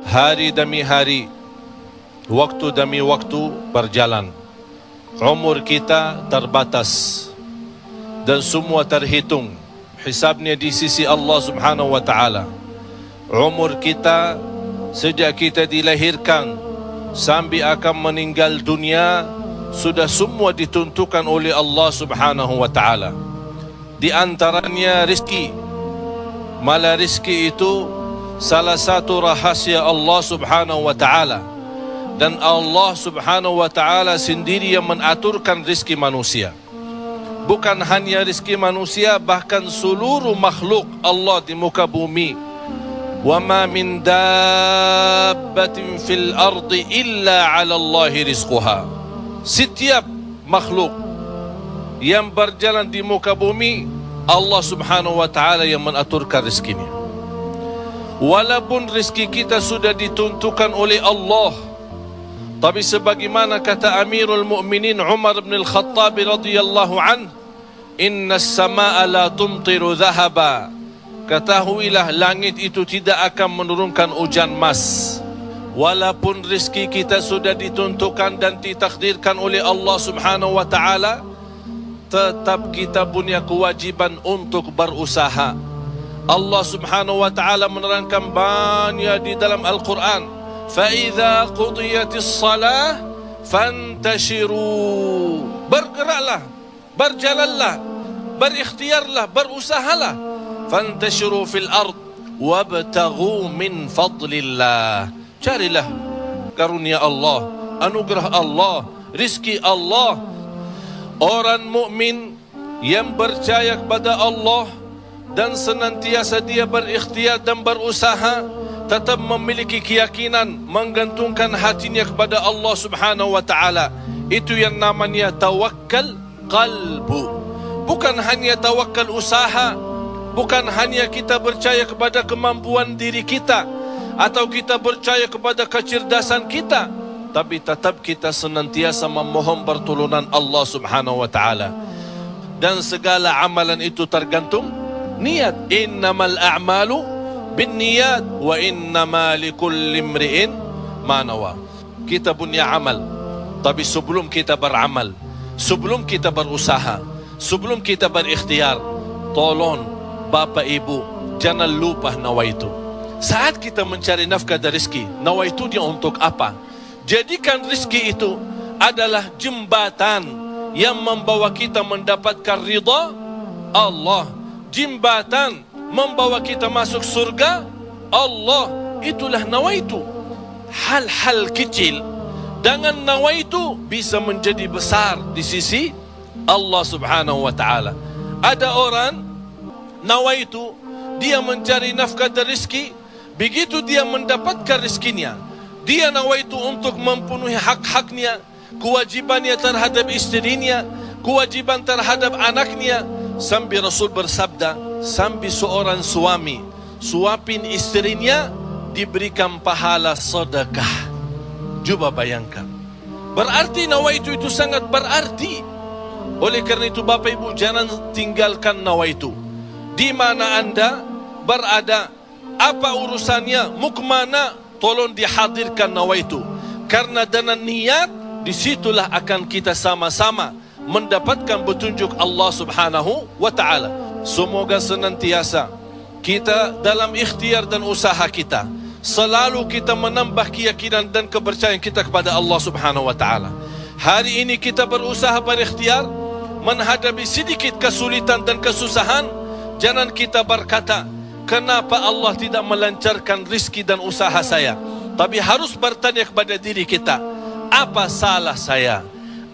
Hari demi hari, waktu demi waktu berjalan. Umur kita terbatas dan semua terhitung hisabnya di sisi Allah Subhanahu wa taala. Umur kita sejak kita dilahirkan sampai akan meninggal dunia sudah semua ditentukan oleh Allah Subhanahu wa taala. Di antaranya rezeki. Malah rezeki itu salah satu rahasia Allah Subhanahu wa taala, dan Allah Subhanahu wa taala sendiri yang mengaturkan rezeki manusia. Bukan hanya rezeki manusia, bahkan seluruh makhluk Allah di muka bumi. Wa ma min dabbatin fil ardi illa 'ala Allahi rizquha. Setiap makhluk yang berjalan di muka bumi, Allah Subhanahu wa taala yang mengaturkan rezekinya. Walaupun rezeki kita sudah ditentukan oleh Allah, tapi sebagaimana kata Amirul Mukminin Umar bin Al-Khattab radhiyallahu anhu, inna as-samaa'a la tumtiru dhahaba. Ketahuilah langit itu tidak akan menurunkan hujan emas. Walaupun rezeki kita sudah ditentukan dan ditakdirkan oleh Allah Subhanahu wa taala, tetap kita punya kewajiban untuk berusaha. Allah Subhanahu wa taala menerangkan banyak di dalam Al-Quran, فَإِذَا قُضِيَتِ الصَّلَاةِ فَانْتَشِرُوا. Bergeraklah, berjalanlah, berikhtiarlah, berusahalah. فَانْتَشِرُوا فِي الْأَرْضِ وَابْتَغُوا مِنْ فَضْلِ اللَّهِ. Carilah karunia Allah, anugerah Allah, rizki Allah. Orang mukmin yang percaya kepada Allah dan senantiasa dia berikhtiar dan berusaha, tetap memiliki keyakinan, menggantungkan hatinya kepada Allah Subhanahu wa taala. Itu yang namanya tawakkal qalbu. Bukan hanya tawakkal usaha, bukan hanya kita percaya kepada kemampuan diri kita atau kita percaya kepada kecerdasan kita, tapi tetap kita senantiasa memohon pertolongan Allah Subhanahu wa taala. Dan segala amalan itu tergantung niat. Innamal a'malu binniyat wa innama likulli imri'in ma nawa. Kita punya amal, tapi sebelum kita beramal, sebelum kita berusaha, sebelum kita berikhtiar, tolong Bapak Ibu jangan lupa nawaitu. Saat kita mencari nafkah dan rezeki, nawaitu dia untuk apa? Jadikan rezeki itu adalah jembatan yang membawa kita mendapatkan ridha Allah, jembatan membawa kita masuk surga Allah. Itulah nawaitu. Hal-hal kecil dengan nawaitu bisa menjadi besar di sisi Allah Subhanahu wa taala. Ada orang nawaitu dia mencari nafkah dan rezeki, begitu dia mendapatkan rezekinya, dia nawaitu untuk memenuhi hak-haknya, kewajibannya terhadap istrinya, kewajiban terhadap anaknya. Sampai Rasul bersabda, sampai seorang suami suapin istrinya diberikan pahala sedekah. Coba bayangkan, berarti nawaitu itu sangat berarti. Oleh karena itu Bapak Ibu jangan tinggalkan nawaitu. Di mana anda berada, apa urusannya, mau kemana, tolong dihadirkan nawaitu. Karena dengan niat, disitulah akan kita sama-sama mendapatkan petunjuk Allah Subhanahu wa ta'ala. Semoga senantiasa kita dalam ikhtiar dan usaha kita, selalu kita menambah keyakinan dan kepercayaan kita kepada Allah Subhanahu wa ta'ala. Hari ini kita berusaha berikhtiar, menghadapi sedikit kesulitan dan kesusahan, jangan kita berkata, kenapa Allah tidak melancarkan rizki dan usaha saya? Tapi harus bertanya kepada diri kita, apa salah saya?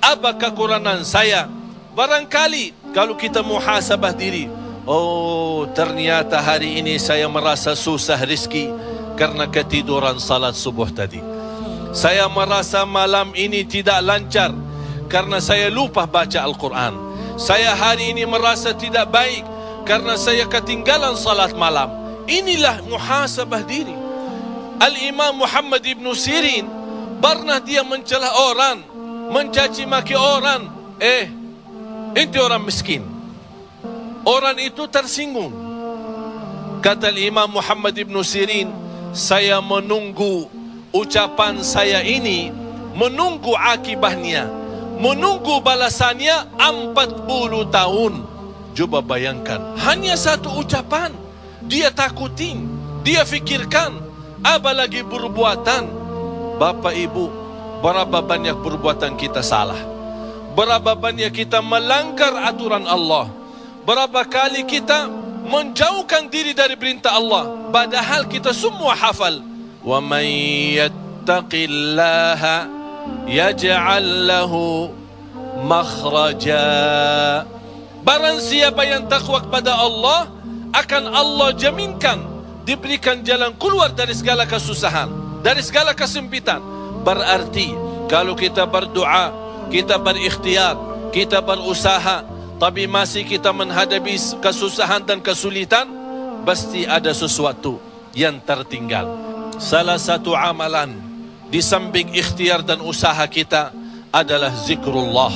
Apa kekurangan saya? Barangkali kalau kita muhasabah diri, oh ternyata hari ini saya merasa susah rizki karena ketiduran salat subuh tadi. Saya merasa malam ini tidak lancar karena saya lupa baca Al-Quran. Saya hari ini merasa tidak baik karena saya ketinggalan salat malam. Inilah muhasabah diri. Al-Imam Muhammad ibn Sirin pernah dia mencela orang, mencaci maki orang. Itu orang miskin. Orang itu tersinggung. Kata Imam Muhammad ibn Sirin, saya menunggu ucapan saya ini, menunggu akibahnya, menunggu balasannya 40 tahun. Coba bayangkan, hanya satu ucapan dia takutin, dia fikirkan, apalagi perbuatan. Bapak Ibu, berapa banyak perbuatan kita salah, berapa banyak kita melanggar aturan Allah, berapa kali kita menjauhkan diri dari perintah Allah, padahal kita semua hafal. Wa may yattaqillaha yaj'al lahu makhraja. Barang siapa yang takwa kepada Allah, akan Allah jaminkan diberikan jalan keluar dari segala kesusahan, dari segala kesempitan. Berarti kalau kita berdoa, kita berikhtiar, kita berusaha, tapi masih kita menghadapi kesusahan dan kesulitan, pasti ada sesuatu yang tertinggal. Salah satu amalan di samping ikhtiar dan usaha kita adalah zikrullah,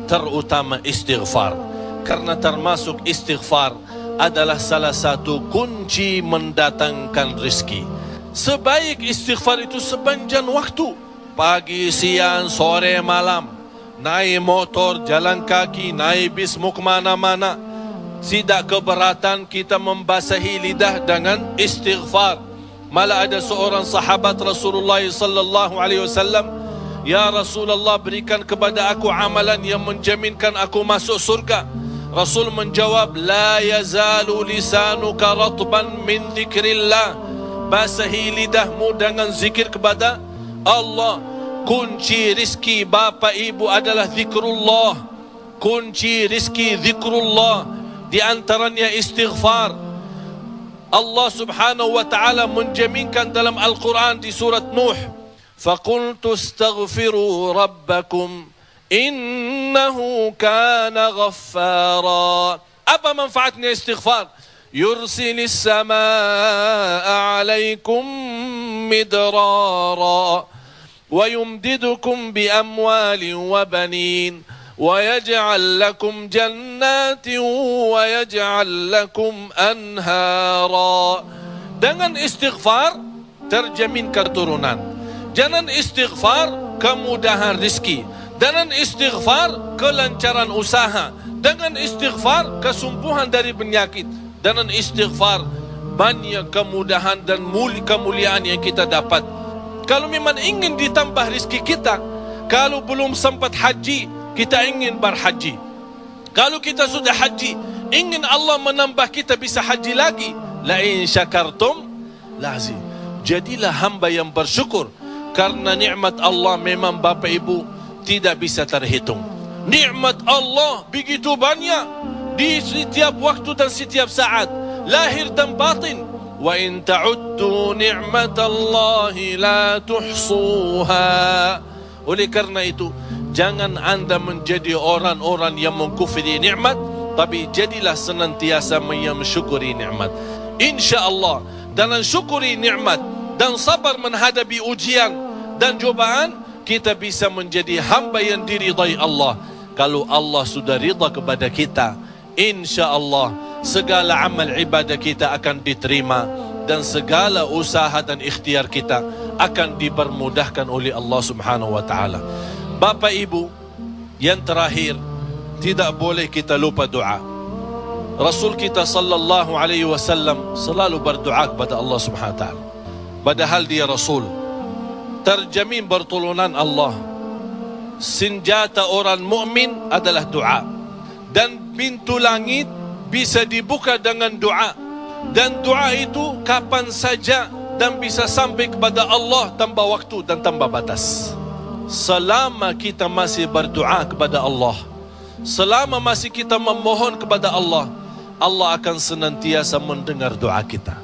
terutama istighfar. Karena termasuk istighfar adalah salah satu kunci mendatangkan rezeki. Sebaik istighfar itu sepanjang waktu, pagi, siang, sore, malam, naik motor, jalan kaki, naik bis, mau kemana-mana, tidak keberatan kita membasahi lidah dengan istighfar. Malah ada seorang sahabat Rasulullah sallallahu alaihi wasallam, "Ya Rasulullah, berikan kepada aku amalan yang menjaminkan aku masuk surga." Rasul menjawab, "La yazalu lisanuka ratban min zikrillah." Basahi lidahmu dengan zikir kepada Allah. Kunci rizki Bapak Ibu adalah zikrullah. Kunci rizki zikrullah, di antaranya istighfar. Allah subhanahu wa ta'ala menjaminkan dalam Al-Quran di surat Nuh, "Faqultu astaghfiru rabbakum innahu kana ghaffara." Apa manfaatnya istighfar? Yursilis samaa alaikum midrara wa yumdidukum bi amwalin wa banin wa yaj'al lakum jannatin wa yaj'al lakum anhara. Dengan istighfar terjamin keturunan. Dengan istighfar kemudahan rezeki. Dengan istighfar kelancaran usaha. Dengan istighfar kesembuhan dari penyakit. Dengan istighfar banyak kemudahan dan kemuliaan yang kita dapat. Kalau memang ingin ditambah rezeki kita, kalau belum sempat haji, kita ingin berhaji. Kalau kita sudah haji, ingin Allah menambah kita bisa haji lagi. La in syakartum lazim. Jadilah hamba yang bersyukur, karena nikmat Allah memang Bapak Ibu tidak bisa terhitung. Nikmat Allah begitu banyak di setiap waktu dan setiap saat, lahir dan batin. Wa in ta'uddu ni'matallahi la tuhsuha. Oleh karena itu, jangan anda menjadi orang-orang yang mengkufri nikmat, tapi jadilah senantiasa mensyukuri nikmat. InsyaAllah dengan syukuri nikmat dan sabar menghadapi ujian dan cobaan, kita bisa menjadi hamba yang diridai Allah. Kalau Allah sudah ridha kepada kita, InsyaAllah segala amal ibadah kita akan diterima, dan segala usaha dan ikhtiar kita akan dipermudahkan oleh Allah subhanahu wa ta'ala. Bapak Ibu, yang terakhir, tidak boleh kita lupa doa. Rasul kita sallallahu alaihi wasallam selalu berdoa kepada Allah subhanahu wa ta'ala. Padahal dia Rasul, terjamin pertolongan Allah. Senjata orang mukmin adalah doa, dan pintu langit bisa dibuka dengan doa, dan doa itu kapan saja dan bisa sampai kepada Allah tanpa waktu dan tanpa batas. Selama kita masih berdoa kepada Allah, selama masih kita memohon kepada Allah, Allah akan senantiasa mendengar doa kita.